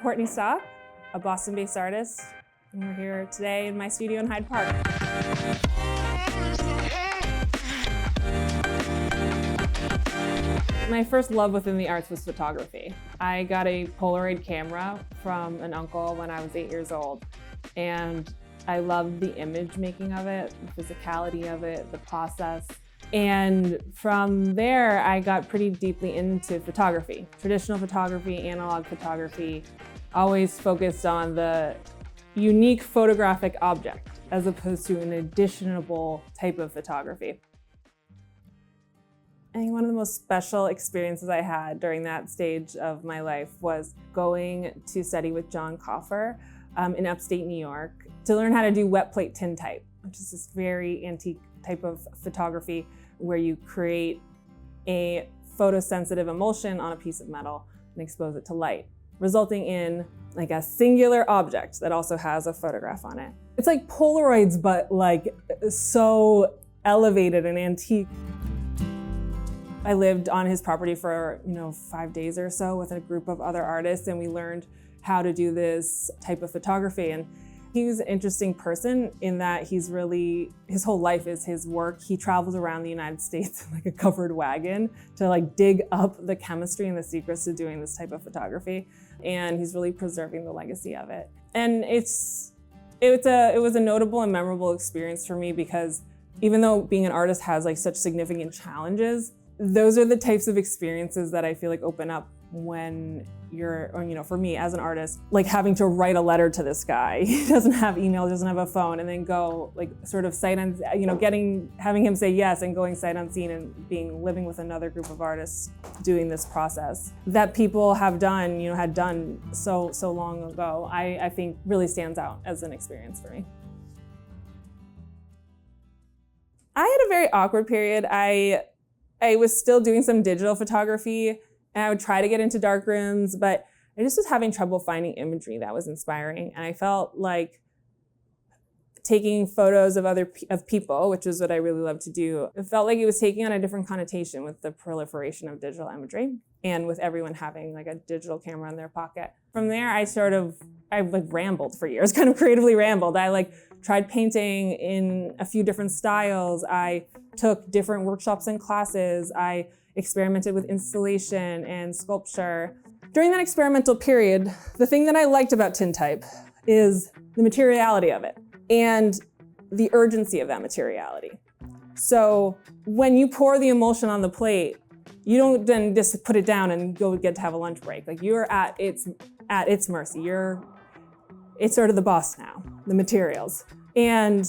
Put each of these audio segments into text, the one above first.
Courtney Stock, a Boston-based artist, and we're here today in my studio in Hyde Park. My first love within the arts was photography. I got a Polaroid camera from an uncle when I was 8 years old, and I loved the image making of it, the physicality of it, the process. And from there, I got pretty deeply into photography, traditional photography, analog photography, always focused on the unique photographic object as opposed to an editionable type of photography. I think one of the most special experiences I had during that stage of my life was going to study with John Coffer in upstate New York to learn how to do wet plate tintype, which is this very antique type of photography where you create a photosensitive emulsion on a piece of metal and expose it to light, resulting in like a singular object that also has a photograph on it. It's like Polaroids, but like so elevated and antique. I lived on his property for 5 days or so with a group of other artists, and we learned how to do this type of photography. And he was an interesting person in that his whole life is his work. He travels around the United States in like a covered wagon to like dig up the chemistry and the secrets to doing this type of photography. And he's really preserving the legacy of it. And it was a notable and memorable experience for me because even though being an artist has like such significant challenges, those are the types of experiences that I feel like open up when for me as an artist, like having to write a letter to this guy. He doesn't have email, doesn't have a phone, and then go like sort of having him say yes and going sight unseen and living with another group of artists doing this process that people had done so long ago, I think really stands out as an experience for me. I had a very awkward period. I was still doing some digital photography, and I would try to get into darkrooms, but I just was having trouble finding imagery that was inspiring. And I felt like taking photos of people, which is what I really love to do, it felt like it was taking on a different connotation with the proliferation of digital imagery and with everyone having like a digital camera in their pocket. From there, I rambled for years, kind of creatively rambled. I tried painting in a few different styles. I took different workshops and classes. I experimented with installation and sculpture. During that experimental period, the thing that I liked about tintype is the materiality of it and the urgency of that materiality. So when you pour the emulsion on the plate, you don't then just put it down and go get to have a lunch break. Like you're at its mercy. It's sort of the boss now, the materials. And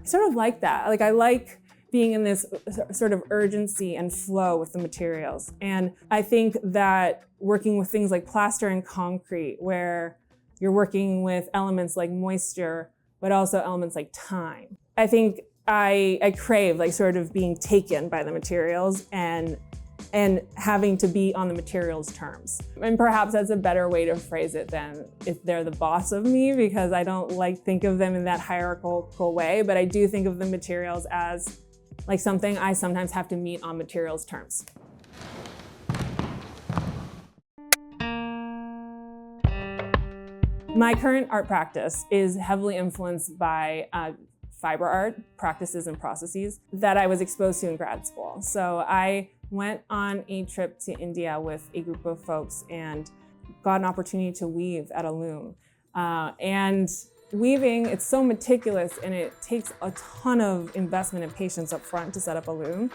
I sort of like that. Like I like being in this sort of urgency and flow with the materials. And I think that working with things like plaster and concrete, where you're working with elements like moisture, but also elements like time. I think I crave like sort of being taken by the materials and having to be on the materials' terms. And perhaps that's a better way to phrase it than if they're the boss of me, because I don't think of them in that hierarchical way, but I do think of the materials as like something I sometimes have to meet on materials' terms. My current art practice is heavily influenced by fiber art practices and processes that I was exposed to in grad school. So I went on a trip to India with a group of folks and got an opportunity to weave at a loom. And weaving, it's so meticulous and it takes a ton of investment and patience up front to set up a loom.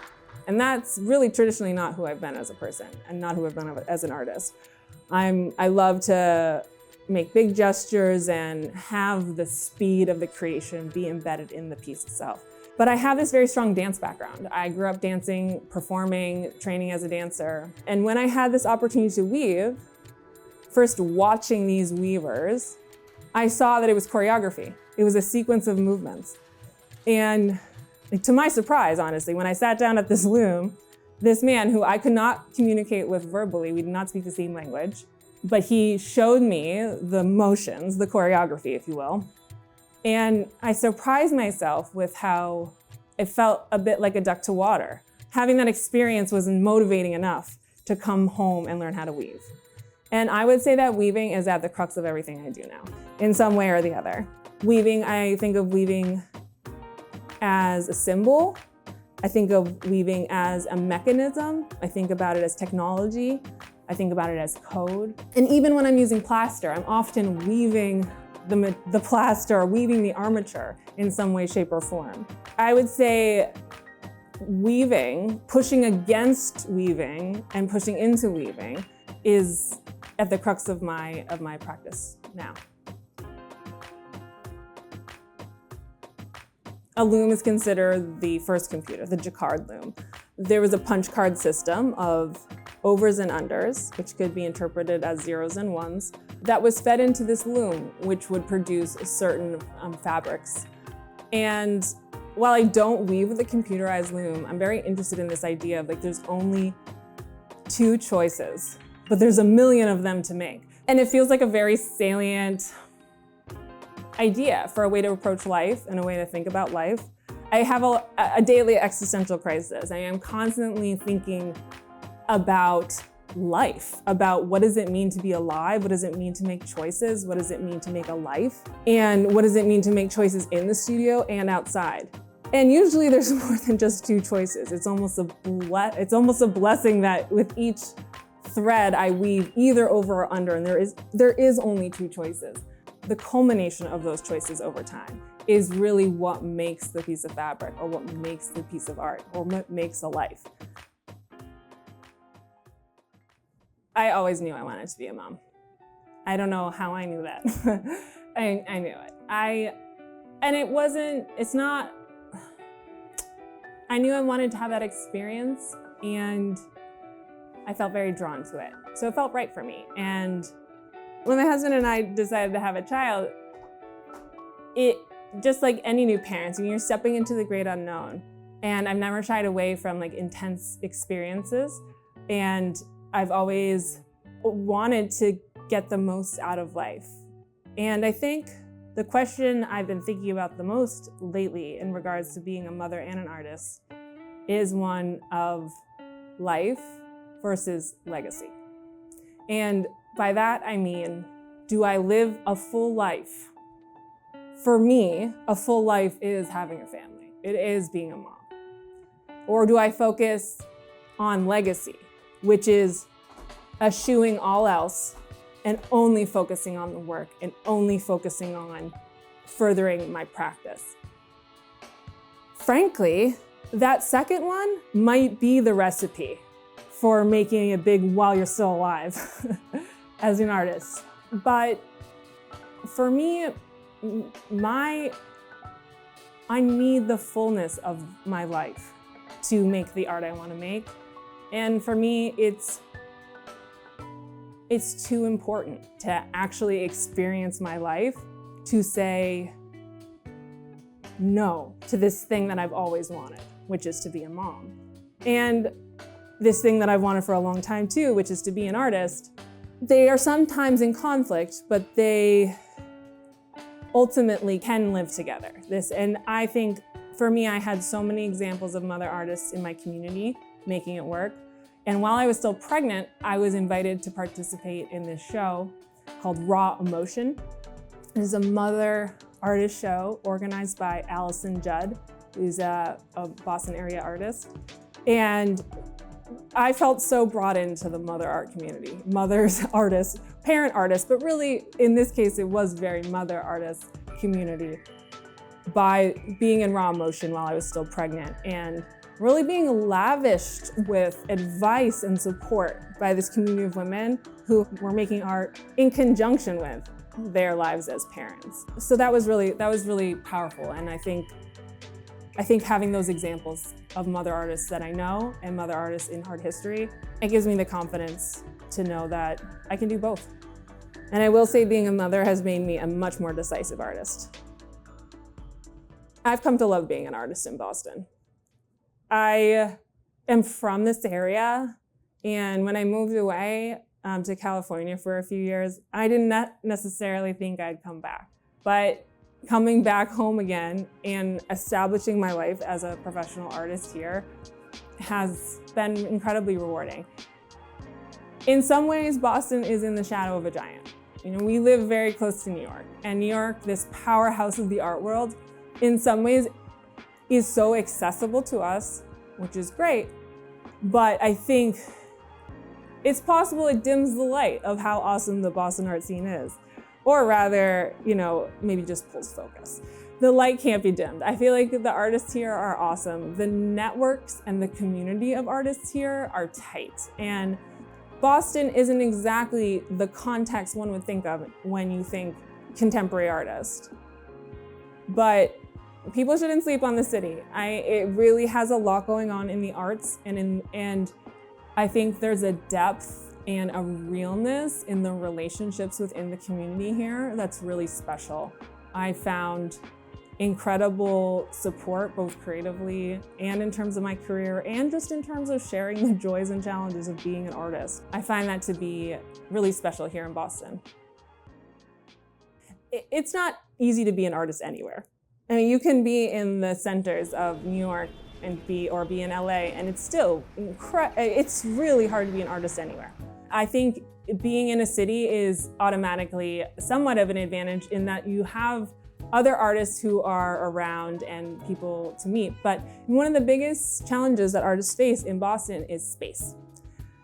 And that's really traditionally not who I've been as a person and not who I've been as an artist. I love to make big gestures and have the speed of the creation be embedded in the piece itself. But I have this very strong dance background. I grew up dancing, performing, training as a dancer. And when I had this opportunity to weave, first watching these weavers, I saw that it was choreography. It was a sequence of movements. And to my surprise, honestly, when I sat down at this loom, this man who I could not communicate with verbally, we did not speak the same language, but he showed me the motions, the choreography, if you will. And I surprised myself with how it felt a bit like a duck to water. Having that experience was motivating enough to come home and learn how to weave. And I would say that weaving is at the crux of everything I do now, in some way or the other. Weaving, I think of weaving as a symbol. I think of weaving as a mechanism. I think about it as technology. I think about it as code. And even when I'm using plaster, I'm often weaving the plaster, or weaving the armature in some way, shape, or form. I would say weaving, pushing against weaving and pushing into weaving is at the crux of my practice now. A loom is considered the first computer, the Jacquard loom. There was a punch card system of overs and unders, which could be interpreted as zeros and ones, that was fed into this loom, which would produce certain fabrics. And while I don't weave with a computerized loom, I'm very interested in this idea of there's only 2 choices, but there's a million of them to make. And it feels like a very salient idea for a way to approach life and a way to think about life. I have a daily existential crisis. I am constantly thinking about life, about what does it mean to be alive? What does it mean to make choices? What does it mean to make a life? And what does it mean to make choices in the studio and outside? And usually there's more than just 2 choices. It's almost a blessing that with each thread I weave either over or under, and there is only 2 choices. The culmination of those choices over time is really what makes the piece of fabric, or what makes the piece of art, or what makes a life. I always knew I wanted to be a mom. I don't know how I knew that. I knew it. I knew I wanted to have that experience, and I felt very drawn to it. So it felt right for me. And when my husband and I decided to have a child, it, just like any new parents, when you're stepping into the great unknown, and I've never shied away from intense experiences, and I've always wanted to get the most out of life. And I think the question I've been thinking about the most lately in regards to being a mother and an artist is one of life versus legacy. And by that I mean, do I live a full life? For me, a full life is having a family. It is being a mom. Or do I focus on legacy, which is eschewing all else and only focusing on the work and only focusing on furthering my practice? Frankly, that second one might be the recipe for making it big while you're still alive as an artist. But for me, I need the fullness of my life to make the art I want to make. And for me, it's too important to actually experience my life to say no to this thing that I've always wanted, which is to be a mom. And this thing that I've wanted for a long time too, which is to be an artist. They are sometimes in conflict, but they ultimately can live together. And I think for me, I had so many examples of mother artists in my community making it work. And while I was still pregnant, I was invited to participate in this show called Raw Emotion. It is a mother artist show organized by Allison Judd, who's a Boston area artist. And I felt so brought into the mother art community, mothers, artists, parent artists, but really in this case, it was very mother artist community by being in Raw Emotion while I was still pregnant and really being lavished with advice and support by this community of women who were making art in conjunction with their lives as parents. So that was really powerful. And I think having those examples of mother artists that I know and mother artists in art history, it gives me the confidence to know that I can do both. And I will say being a mother has made me a much more decisive artist. I've come to love being an artist in Boston. I am from this area, and when I moved away to California for a few years, I did not necessarily think I'd come back. But coming back home again and establishing my life as a professional artist here has been incredibly rewarding. In some ways, Boston is in the shadow of a giant. You know, we live very close to New York, and New York, this powerhouse of the art world, in some ways is so accessible to us, which is great, but I think it's possible it dims the light of how awesome the Boston art scene is. Or rather, you know, maybe just pulls focus. The light can't be dimmed. I feel like the artists here are awesome. The networks and the community of artists here are tight. And Boston isn't exactly the context one would think of when you think contemporary artist. But people shouldn't sleep on the city. It really has a lot going on in the arts, and I think there's a depth and a realness in the relationships within the community here that's really special. I found incredible support, both creatively and in terms of my career, and just in terms of sharing the joys and challenges of being an artist. I find that to be really special here in Boston. It's not easy to be an artist anywhere. I mean, you can be in the centers of New York and be in LA, and it's still it's really hard to be an artist anywhere. I think being in a city is automatically somewhat of an advantage in that you have other artists who are around and people to meet. But one of the biggest challenges that artists face in Boston is space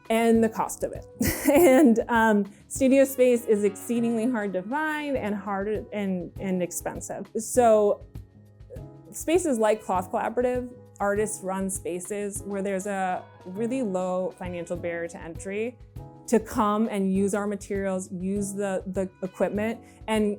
and the cost of it. And studio space is exceedingly hard to find and hard and expensive. So spaces like Cloth Collaborative, artists run spaces where there's a really low financial barrier to entry to come and use our materials, use the equipment, and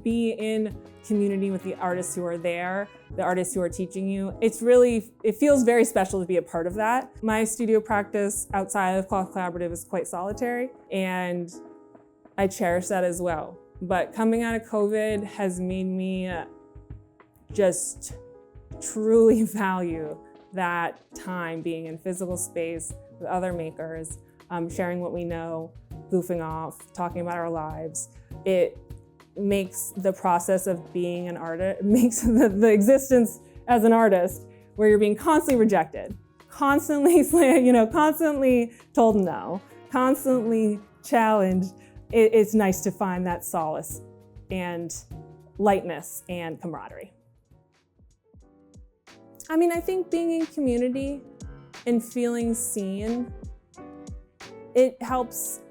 be in community with the artists who are there, the artists who are teaching you. It feels very special to be a part of that. My studio practice outside of Cloth Collaborative is quite solitary, and I cherish that as well. But coming out of COVID has made me just truly value that time being in physical space with other makers, sharing what we know, goofing off, talking about our lives. It makes the process of being an artist, makes the existence as an artist where you're being constantly rejected, constantly told no, constantly challenged. It's nice to find that solace and lightness and camaraderie. I mean, I think being in community and feeling seen, it helps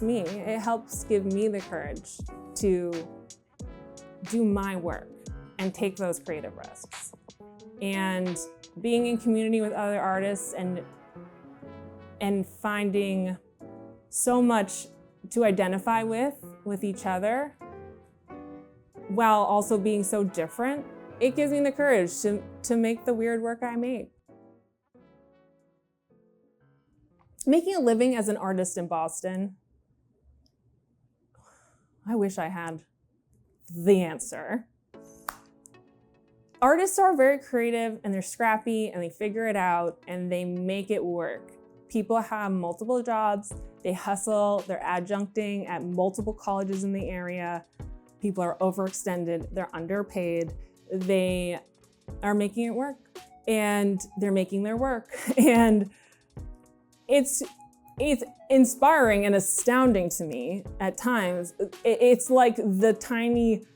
me. It helps give me the courage to do my work and take those creative risks. And being in community with other artists and finding so much to identify with each other, while also being so different, it gives me the courage to make the weird work I make. Making a living as an artist in Boston, I wish I had the answer. Artists are very creative and they're scrappy and they figure it out and they make it work. People have multiple jobs, they hustle, they're adjuncting at multiple colleges in the area. People are overextended, they're underpaid, they are making it work and they're making their work. And it's inspiring and astounding to me at times. It's like the tiny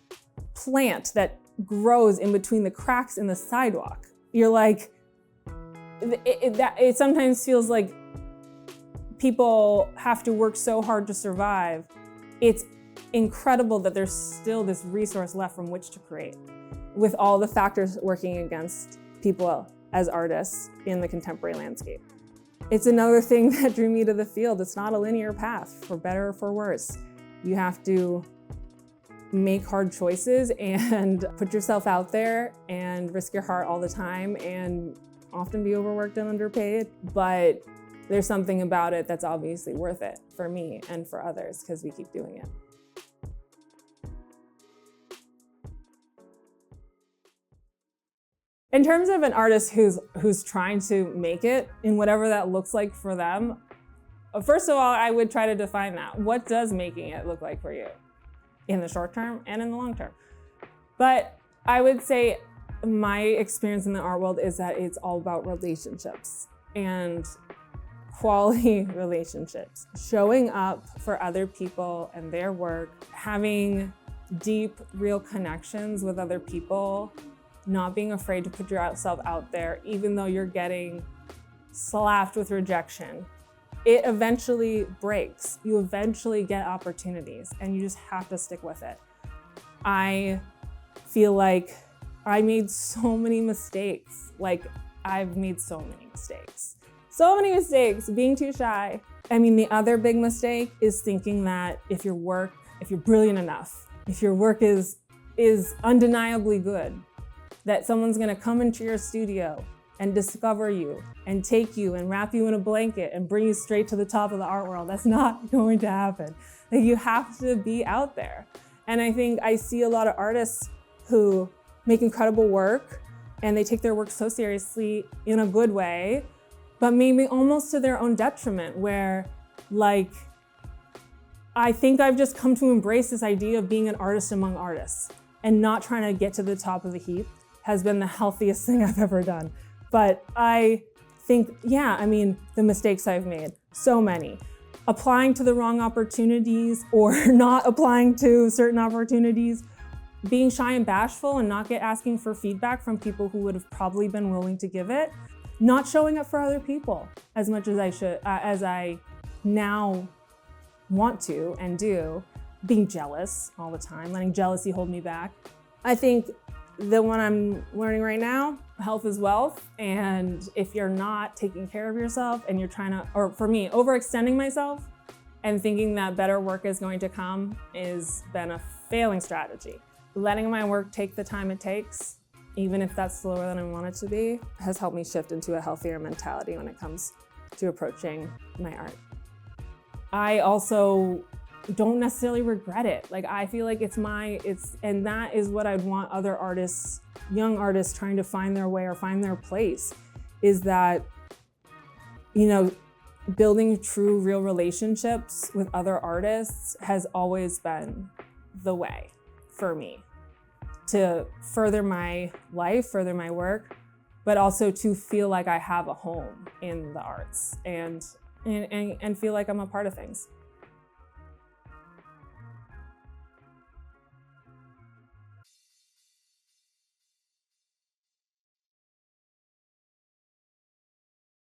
plant that grows in between the cracks in the sidewalk. You're like, it sometimes feels like people have to work so hard to survive. It's incredible that there's still this resource left from which to create, with all the factors working against people as artists in the contemporary landscape. It's another thing that drew me to the field. It's not a linear path, for better or for worse. You have to make hard choices and put yourself out there and risk your heart all the time and often be overworked and underpaid. But there's something about it that's obviously worth it for me and for others because we keep doing it. In terms of an artist who's trying to make it in whatever that looks like for them, first of all, I would try to define that. What does making it look like for you in the short term and in the long term? But I would say my experience in the art world is that it's all about relationships and quality relationships, showing up for other people and their work, having deep, real connections with other people, not being afraid to put yourself out there, even though you're getting slapped with rejection. It eventually breaks. You eventually get opportunities and you just have to stick with it. I feel like I made so many mistakes. Like, I've made so many mistakes. So many mistakes, being too shy. I mean, the other big mistake is thinking that if you're brilliant enough, if your work is undeniably good, that someone's gonna come into your studio and discover you and take you and wrap you in a blanket and bring you straight to the top of the art world. That's not going to happen. Like, you have to be out there. And I think I see a lot of artists who make incredible work and they take their work so seriously in a good way, but maybe almost to their own detriment, where, like, I think I've just come to embrace this idea of being an artist among artists and not trying to get to the top of the heap has been the healthiest thing I've ever done. But I think, yeah, I mean, the mistakes I've made, so many. Applying to the wrong opportunities or not applying to certain opportunities, being shy and bashful and not asking for feedback from people who would have probably been willing to give it, not showing up for other people as much as I should, as I now want to and do, being jealous all the time, letting jealousy hold me back. I think the one I'm learning right now, health is wealth. And if you're not taking care of yourself and you're trying to, or for me, overextending myself and thinking that better work is going to come has been a failing strategy. Letting my work take the time it takes, even if that's slower than I want it to be, has helped me shift into a healthier mentality when it comes to approaching my art. I also don't necessarily regret it. Like, I feel like and that is what I'd want other artists, young artists trying to find their way or find their place, is that, building true, real relationships with other artists has always been the way for me to further my life, further my work, but also to feel like I have a home in the arts and feel like I'm a part of things.